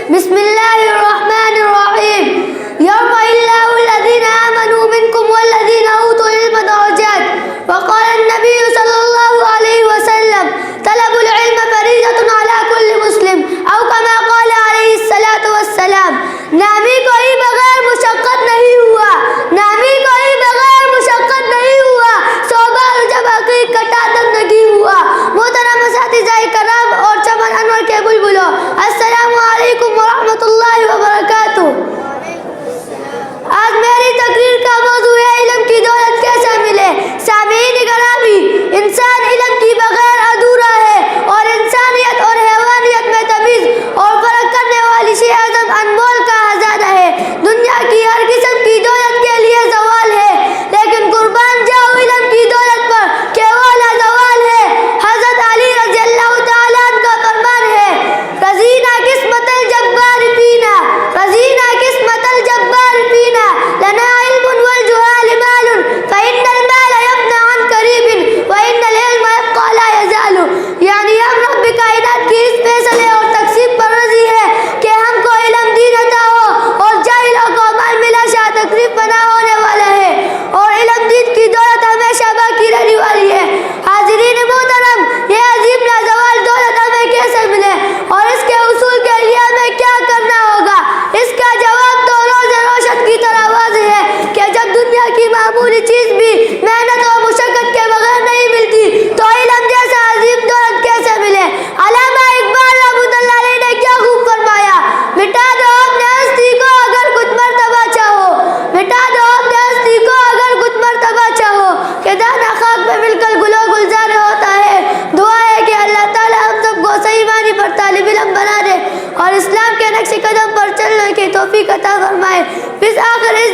بسم اللہ الرحمن الرحیم یرفع اللہ الذین آمنوا منکم والذین اوتوا العلم درجات وقال النبی صلی اللہ علیہ وسلم طلب العلم فریضۃ علی کل مسلم او کما قال علیہ الصلاۃ والسلام. نامی کوئی بغیر مشقت نہیں ہوا، نامی کوئی بغیر مشقت نہیں ہوا، سو بار جب حقیق کٹا تب نہیں ہوا. محترم اساتذہ کرام اور چمن انور کے بلبلوں، السلام علیکم ورحمۃ اللہ وبرکاتہ. آج میری تقریر کا موضوع ہے علم کی دولت کیسے ملے. سامعین گرامی، انسان علم کی بغیر ادھورا ہے اور انسانیت اور حیوانیت میں تمیز اور فرق کرنے والی شے اعظم انمول کا خزانہ ہے. دنیا کی ہر قسم کی دولت کے لیے زوال ہے، لیکن قربان جاؤ علم کی دولت پر کہ وہ لازوال ہے. حضرت علی رضی اللہ تعالیٰ عنہ کا فرمان ہے، رضینا قسمت الجبار فینا، رضینا قسمت الجبار فینا، لنا علم والجہال مال فإن المال يفنى عن قریب وإن العلم يبقى لا يزال. یعنی ہم رب کائنات کی اس فیصلے اور تقسیم پر راضی ہے کہ ہم کو علم دین عطا ہو اور جاہلوں کو مال ملا شاہ تکلیف بنا ہونے والا ہے اور علم دین کی دولت ہمیشہ باقی رہنے والی ہے. حاضرین محترم، یہ عظیم لازوال دولت ہمیں کیسے ملے اور اس کے حصول کے لیے ہمیں کیا کرنا ہوگا؟ اس کا جواب تو روز روشن کی طرح واضح ہے کہ جب دنیا کی معمولی چیز بھی محنت اور مشقت کے بغیر نہیں ملتی تو علم جیسا عظیم دولت کیسے ملے؟ علامہ اقبال رحمۃ اللہ علیہ نے کیا خوب فرمایا، مٹا دو اپنے ہستی کو اگر کچھ مرتبہ چاہو، مٹا دو اپنے ہستی کو اگر کچھ مرتبہ چاہو کہ دانا خاک پہ مل کر گلو گلزار ہوتا ہے. دعا ہے کہ اللہ تعالیٰ ہم سب کو صحیح معنی پر طالب علم بنا دے اور اسلام کے نقش قدم پر چلنے کی توفیق عطا فرمائے. پھر آخر اس